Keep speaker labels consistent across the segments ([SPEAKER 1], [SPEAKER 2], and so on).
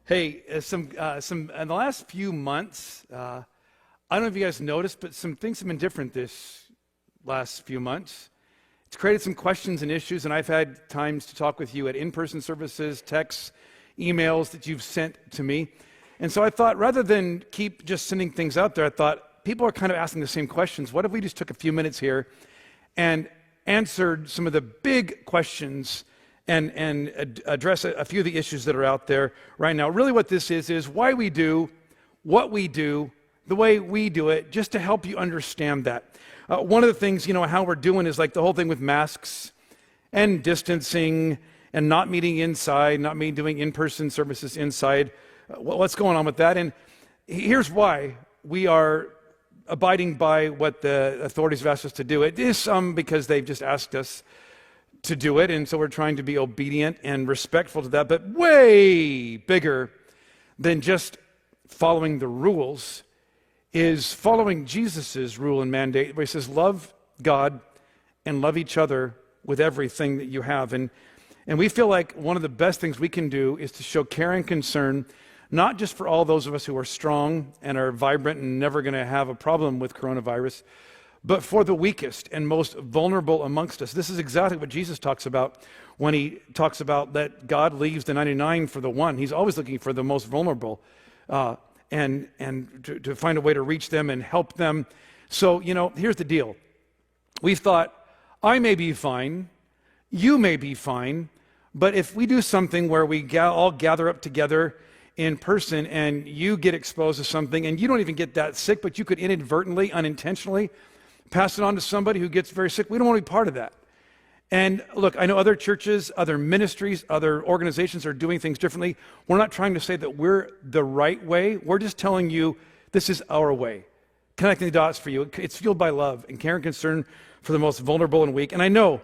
[SPEAKER 1] Hey, some in the last few months, I don't know if you guys noticed, but some things have been different this last few months. It's created some questions and issues, and I've had times to talk with you at in-person services, texts, emails that you've sent to me. And so I thought, rather than keep just sending things out there, I thought, people are kind of asking the same questions. What if we just took a few minutes here and answered some of the big questions and address a few of the issues that are out there right now. Really what this is why we do what we do, the way we do it, just to help you understand that. One of the things, how we're doing is like the whole thing with masks and distancing and not meeting inside, doing in-person services inside. What's going on with that? And here's why we are abiding by what the authorities have asked us to do. It is some because they've just asked us to do it, and so we're trying to be obedient and respectful to that, but way bigger than just following the rules is following Jesus's rule and mandate, where he says, love God and love each other with everything that you have. And we feel like one of the best things we can do is to show care and concern, not just for all those of us who are strong and are vibrant and never going to have a problem with coronavirus, but for the weakest and most vulnerable amongst us. This is exactly what Jesus talks about when he talks about that God leaves the 99 for the one. He's always looking for the most vulnerable and to find a way to reach them and help them. So, here's the deal. We thought, I may be fine, you may be fine, but if we do something where we all gather up together in person and you get exposed to something and you don't even get that sick, but you could inadvertently, unintentionally pass it on to somebody who gets very sick. We don't want to be part of that. And look, I know other churches, other ministries, other organizations are doing things differently. We're not trying to say that we're the right way. We're just telling you this is our way. Connecting the dots for you. It's fueled by love and care and concern for the most vulnerable and weak. And I know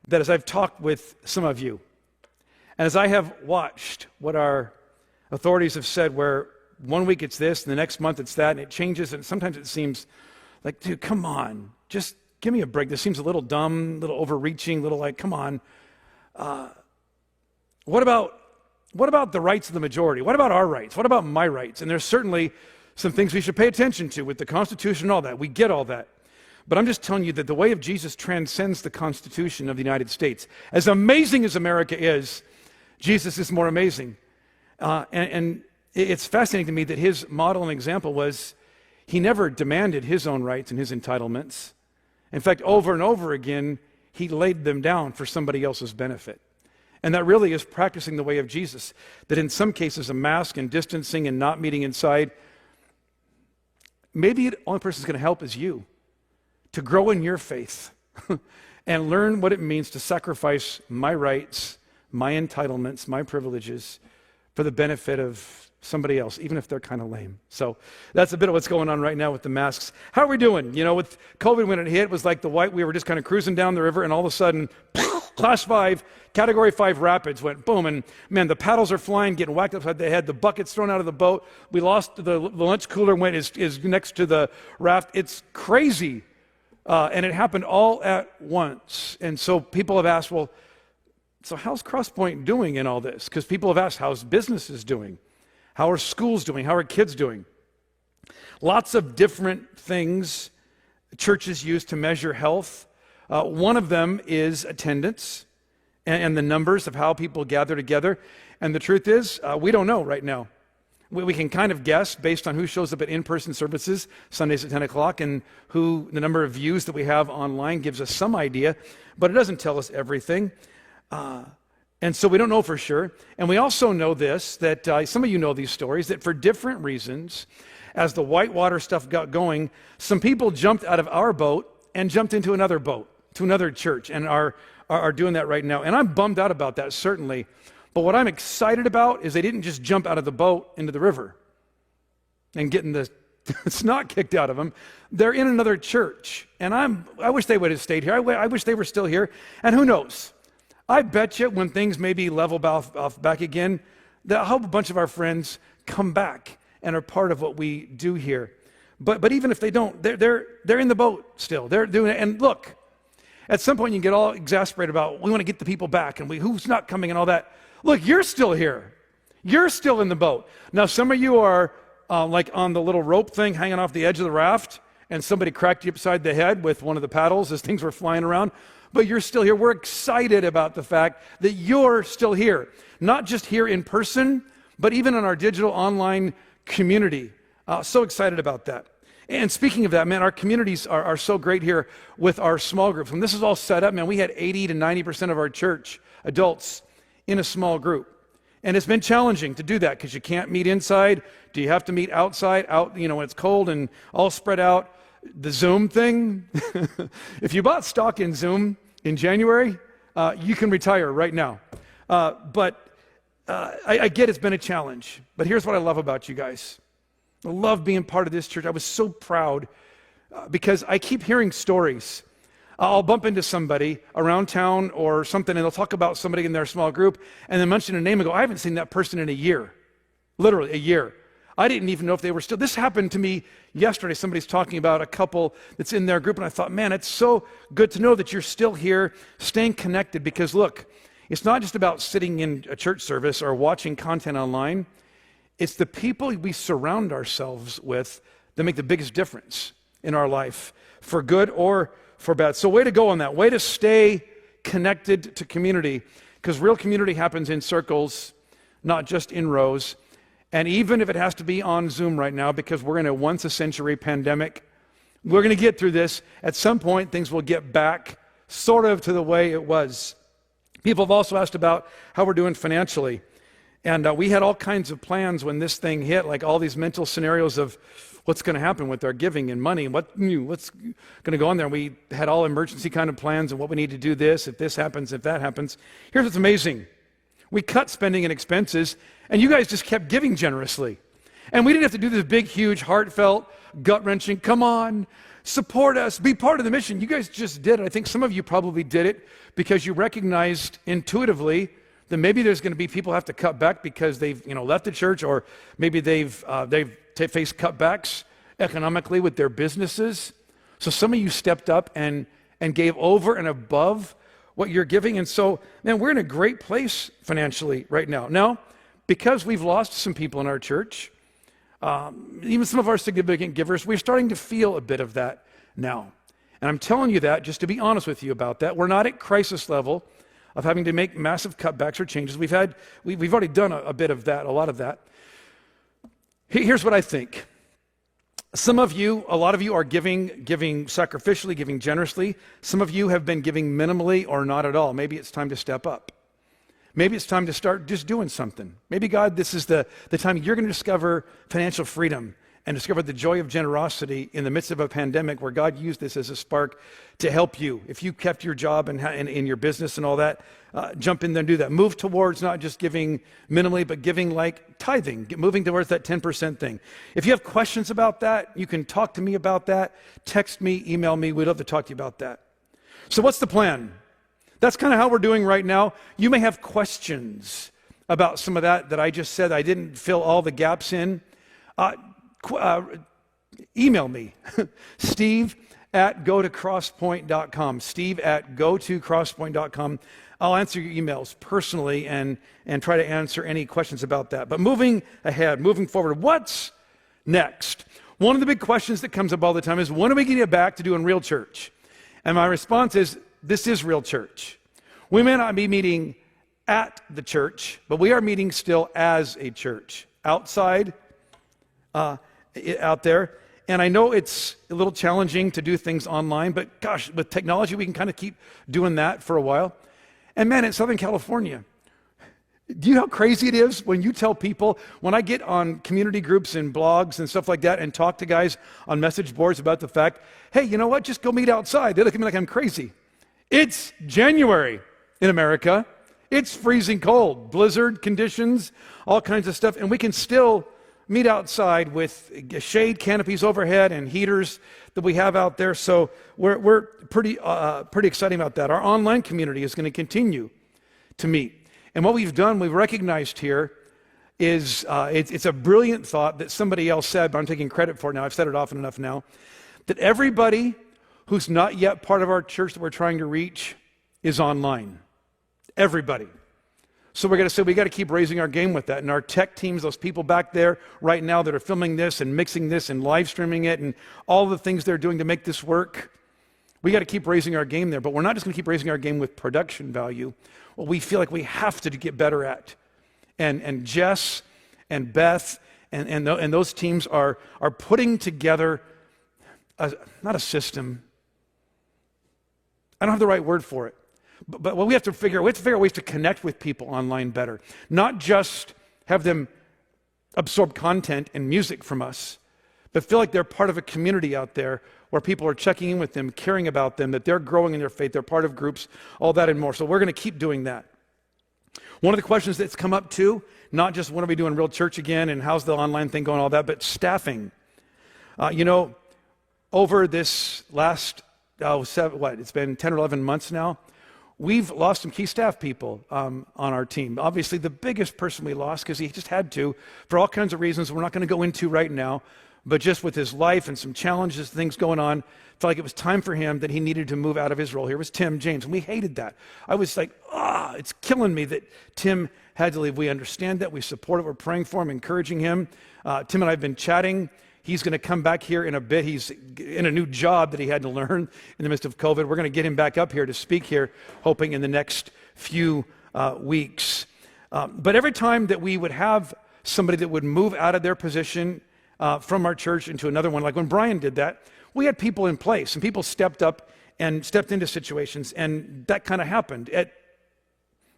[SPEAKER 1] that as I've talked with some of you, and as I have watched what our authorities have said, where one week it's this, and the next month it's that, and it changes, and sometimes it seems like, dude, come on, just give me a break. This seems a little dumb, a little overreaching, a little like, come on. What about the rights of the majority? What about our rights? What about my rights? And there's certainly some things we should pay attention to with the Constitution and all that. We get all that. But I'm just telling you that the way of Jesus transcends the Constitution of the United States. As amazing as America is, Jesus is more amazing. And it's fascinating to me that his model and example was he never demanded his own rights and his entitlements. In fact, over and over again, he laid them down for somebody else's benefit. And that really is practicing the way of Jesus, that in some cases, a mask and distancing and not meeting inside, maybe the only person who's going to help is you, to grow in your faith and learn what it means to sacrifice my rights, my entitlements, my privileges for the benefit of somebody else, even if they're kind of lame. So that's a bit of what's going on right now with the masks. How are we doing? With COVID, when it hit, it was like we were just kind of cruising down the river, and all of a sudden, class 5, category 5 rapids went boom, and man, the paddles are flying, getting whacked upside the head, the bucket's thrown out of the boat, we lost the lunch cooler is next to the raft. It's crazy. And it happened all at once. And so people have asked, well, so how's Crosspoint doing in all this? Because people have asked, how's businesses doing? How are schools doing? How are kids doing? Lots of different things churches use to measure health. One of them is attendance and the numbers of how people gather together. And the truth is, we don't know right now. We can kind of guess based on who shows up at in-person services, Sundays at 10 o'clock, and the number of views that we have online gives us some idea, but it doesn't tell us everything. And so we don't know for sure. And we also know this, that some of you know these stories, that for different reasons, as the whitewater stuff got going, some people jumped out of our boat and jumped into another boat, to another church, and are doing that right now. And I'm bummed out about that, certainly. But what I'm excited about is they didn't just jump out of the boat into the river and getting the snot kicked out of them. They're in another church. And I wish they would have stayed here. I wish they were still here. And who knows? I bet you when things maybe level off back again, that I hope a bunch of our friends come back and are part of what we do here. But even if they don't, they're in the boat still. They're doing it. And look, at some point you can get all exasperated about we want to get the people back and who's not coming and all that. Look, you're still here. You're still in the boat. Now, some of you are like on the little rope thing hanging off the edge of the raft, and somebody cracked you upside the head with one of the paddles as things were flying around. But you're still here. We're excited about the fact that you're still here. Not just here in person, but even in our digital online community. So excited about that. And speaking of that, man, our communities are so great here with our small groups. When this is all set up, man, we had 80 to 90% of our church adults in a small group. And it's been challenging to do that because you can't meet inside. Do you have to meet outside, when it's cold and all spread out? The Zoom thing, if you bought stock in Zoom in January, you can retire right now. But I get it's been a challenge. But here's what I love about you guys. I love being part of this church. I was so proud because I keep hearing stories. I'll bump into somebody around town or something, and they'll talk about somebody in their small group, and then mention a name and go, I haven't seen that person in a year. Literally, a year. I didn't even know if they were still. This happened to me yesterday. Somebody's talking about a couple that's in their group, and I thought, man, it's so good to know that you're still here, staying connected, because look, it's not just about sitting in a church service or watching content online. It's the people we surround ourselves with that make the biggest difference in our life, for good or for bad. So way to go on that. Way to stay connected to community, because real community happens in circles, not just in rows. And even if it has to be on Zoom right now, because we're in a once-a-century pandemic, we're going to get through this. At some point, things will get back sort of to the way it was. People have also asked about how we're doing financially. And we had all kinds of plans when this thing hit, like all these mental scenarios of what's going to happen with our giving and money, and what's going to go on there. We had all emergency kind of plans and what we need to do this, if this happens, if that happens. Here's what's amazing. We cut spending and expenses, and you guys just kept giving generously. And we didn't have to do this big, huge, heartfelt, gut-wrenching, come on, support us, be part of the mission. You guys just did it. I think some of you probably did it because you recognized intuitively that maybe there's going to be people who have to cut back because they've left the church, or maybe they've faced cutbacks economically with their businesses. So some of you stepped up and gave over and above what you're giving. And so, man, we're in a great place financially right now. Now, because we've lost some people in our church, even some of our significant givers, we're starting to feel a bit of that now. And I'm telling you that just to be honest with you about that. We're not at crisis level of having to make massive cutbacks or changes. We've already done a bit of that, a lot of that. Here's what I think. Some of you, a lot of you are giving sacrificially, giving generously. Some of you have been giving minimally or not at all. Maybe it's time to step up. Maybe it's time to start just doing something. Maybe, God, this is the time you're going to discover financial freedom and discover the joy of generosity in the midst of a pandemic, where God used this as a spark to help you. If you kept your job and in your business and all that, jump in there and do that. Move towards not just giving minimally, but giving like tithing, moving towards that 10% thing. If you have questions about that, you can talk to me about that. Text me, email me. We'd love to talk to you about that. So what's the plan? That's kind of how we're doing right now. You may have questions about some of that I just said. I didn't fill all the gaps in. Email me, steve@gotocrosspoint.com, steve@gotocrosspoint.com. I'll answer your emails personally and try to answer any questions about that. But moving ahead, moving forward, what's next? One of the big questions that comes up all the time is, when are we going to get back to doing real church? And my response is, this is real church. We may not be meeting at the church, but we are meeting still as a church, outside, out there. And I know it's a little challenging to do things online, but gosh, with technology, we can kind of keep doing that for a while. And man, in Southern California, do you know how crazy it is when you tell people, when I get on community groups and blogs and stuff like that and talk to guys on message boards about the fact, hey, you know what, just go meet outside. They look at me like I'm crazy. It's January in America. It's freezing cold, blizzard conditions, all kinds of stuff, and we can still meet outside with shade canopies overhead and heaters that we have out there. So we're pretty excited about that. Our online community is going to continue to meet. And what we've done, we've recognized here, is it's a brilliant thought that somebody else said, but I'm taking credit for it now. I've said it often enough now, that everybody who's not yet part of our church that we're trying to reach is online. Everybody. So we're going to say we got to keep raising our game with that. And our tech teams, those people back there right now that are filming this and mixing this and live streaming it and all the things they're doing to make this work, we got to keep raising our game there. But we're not just going to keep raising our game with production value. What we feel like we have to get better at. And Jess and Beth and those teams are putting together not a system. I don't have the right word for it. But what we have to figure out ways to connect with people online better. Not just have them absorb content and music from us, but feel like they're part of a community out there where people are checking in with them, caring about them, that they're growing in their faith, they're part of groups, all that and more. So we're going to keep doing that. One of the questions that's come up too, not just when are we doing real church again and how's the online thing going, all that, but staffing. Over this last, it's been 10 or 11 months now, we've lost some key staff people on our team. Obviously, the biggest person we lost, because he just had to, for all kinds of reasons we're not going to go into right now, but just with his life and some challenges, things going on, felt like it was time for him that he needed to move out of his role. Here was Tim James, and we hated that. I was like, it's killing me that Tim had to leave. We understand that. We support it. We're praying for him, encouraging him. Tim and I have been chatting. He's going to come back here in a bit. He's in a new job that he had to learn in the midst of COVID. We're going to get him back up here to speak here, hoping in the next few weeks. But every time that we would have somebody that would move out of their position from our church into another one, like when Brian did that, we had people in place, and people stepped up and stepped into situations, and that kind of happened.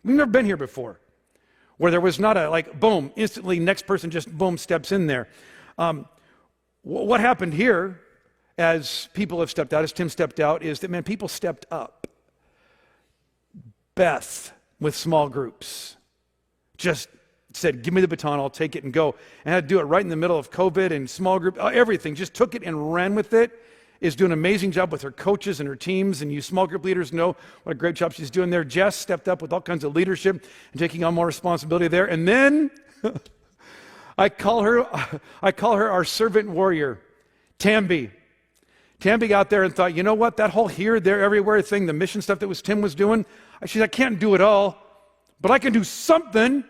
[SPEAKER 1] We've never been here before, where there was not a, like, boom, instantly next person just, boom, steps in there. What happened here, as people have stepped out, as Tim stepped out, is that, man, people stepped up. Beth, with small groups, just said, give me the baton, I'll take it and go. And had to do it right in the middle of COVID and small group, everything, just took it and ran with it. Is doing an amazing job with her coaches and her teams, and you small group leaders know what a great job she's doing there. Jess stepped up with all kinds of leadership and taking on more responsibility there. And then I call her our servant warrior, Tamby. Tamby got there and thought, you know what, that whole here, there, everywhere thing, the mission stuff that Tim was doing, she said, I can't do it all, but I can do something.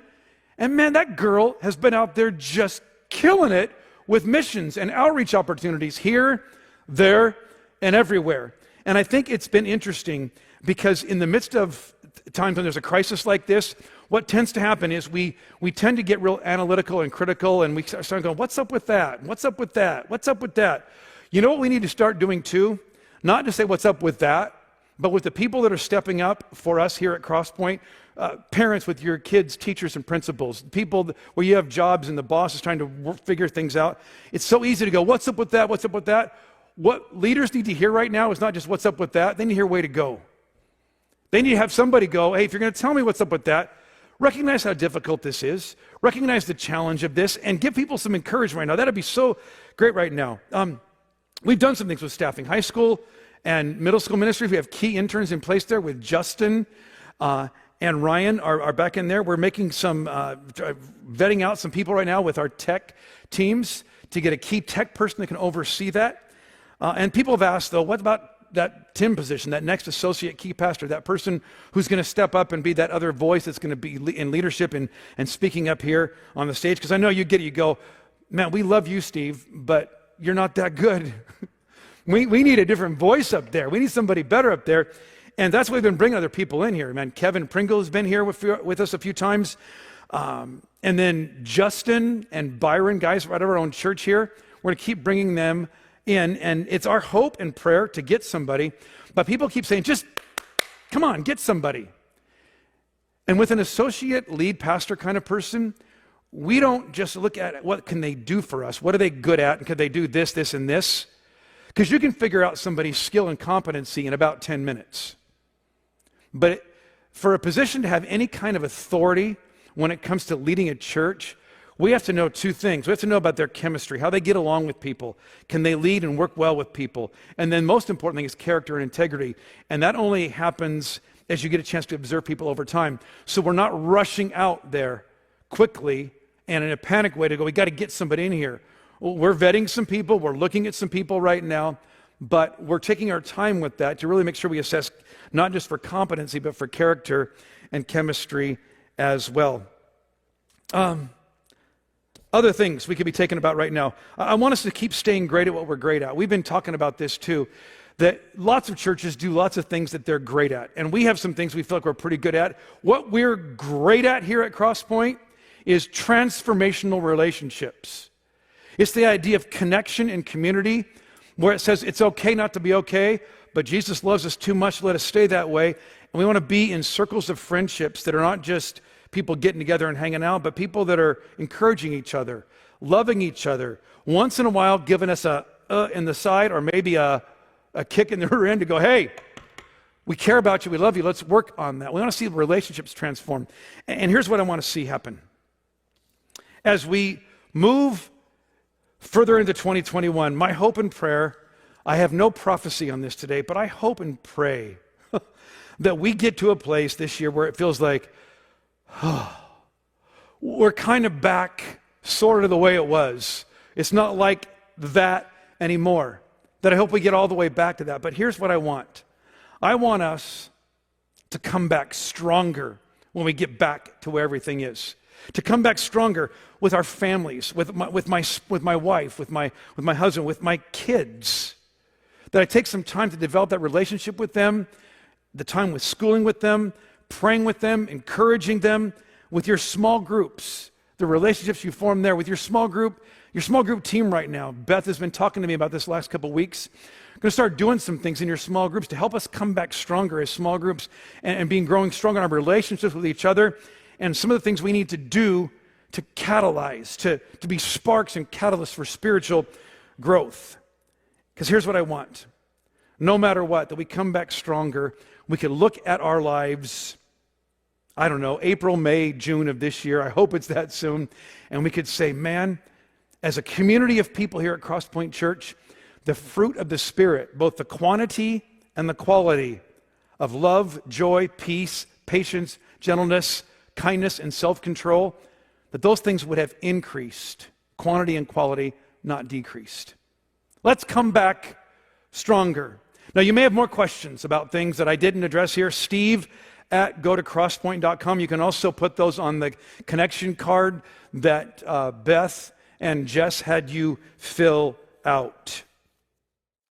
[SPEAKER 1] And man, that girl has been out there just killing it with missions and outreach opportunities here, there, and everywhere. And I think it's been interesting because in the midst of times when there's a crisis like this, what tends to happen is we tend to get real analytical and critical, and we start going, what's up with that? What's up with that? What's up with that? You know what we need to start doing too? Not to say what's up with that, but with the people that are stepping up for us here at Crosspoint, parents with your kids, teachers and principals, people where you have jobs and the boss is trying to figure things out. It's so easy to go, what's up with that? What's up with that? What leaders need to hear right now is not just what's up with that. They need to hear way to go. They need to have somebody go, hey, if you're going to tell me what's up with that, recognize how difficult this is, recognize the challenge of this, and give people some encouragement right now. That'd be so great right now. We've done some things with staffing. High school and middle school ministries, we have key interns in place there with Justin and Ryan are back in there. We're making some, vetting out some people right now with our tech teams to get a key tech person that can oversee that. And people have asked, though, what about that Tim position, that next associate key pastor, that person who's going to step up and be that other voice that's going to be in leadership and speaking up here on the stage? Because I know you get it, you go, man, we love you, Steve, but you're not that good. we need a different voice up there. We need somebody better up there. And that's why we've been bringing other people in here. Man, Kevin Pringle has been here with us a few times. And then Justin and Byron, guys right out of our own church here, we're going to keep bringing them in, and it's our hope and prayer to get somebody, but people keep saying, just come on, get somebody. And with an associate lead pastor kind of person, we don't just look at what can they do for us, what are they good at, and can they do this, this, and this? Because you can figure out somebody's skill and competency in about 10 minutes. But for a position to have any kind of authority when it comes to leading a church, we have to know two things. We have to know about their chemistry, how they get along with people. Can they lead and work well with people? And then most important thing is character and integrity. And that only happens as you get a chance to observe people over time. So we're not rushing out there quickly and in a panic way to go, we got to get somebody in here. Well, we're vetting some people. We're looking at some people right now. But we're taking our time with that to really make sure we assess not just for competency, but for character and chemistry as well. Other things we could be taking about right now. I want us to keep staying great at what we're great at. We've been talking about this too, that lots of churches do lots of things that they're great at. And we have some things we feel like we're pretty good at. What we're great at here at Crosspoint is transformational relationships. It's the idea of connection and community, where it says it's okay not to be okay, but Jesus loves us too much to let us stay that way. And we want to be in circles of friendships that are not just people getting together and hanging out, but people that are encouraging each other, loving each other, once in a while giving us a in the side or maybe a kick in the rear end to go, hey, we care about you, we love you, let's work on that. We want to see relationships transform. And here's what I want to see happen. As we move further into 2021, my hope and prayer, I have no prophecy on this today, but I hope and pray that we get to a place this year where it feels like, we're kind of back sort of the way it was. It's not like that anymore. That I hope we get all the way back to that. But here's what I want. I want us to come back stronger when we get back to where everything is. To come back stronger with our families, with my wife, with my husband, with my kids. That I take some time to develop that relationship with them, the time with schooling with them, praying with them, encouraging them, with your small groups, the relationships you form there with your small group team right now. Beth has been talking to me about this last couple of weeks. I'm going to start doing some things in your small groups to help us come back stronger as small groups and growing stronger in our relationships with each other, and some of the things we need to do to catalyze, to be sparks and catalysts for spiritual growth. Because here's what I want. No matter what, that we come back stronger. We can look at our lives, I don't know, April, May, June of this year. I hope it's that soon. And we could say, man, as a community of people here at Crosspoint Church, the fruit of the Spirit, both the quantity and the quality of love, joy, peace, patience, gentleness, kindness, and self-control, that those things would have increased, quantity and quality, not decreased. Let's come back stronger. Now, you may have more questions about things that I didn't address here. Steve at gotocrosspoint.com. You can also put those on the connection card that Beth and Jess had you fill out.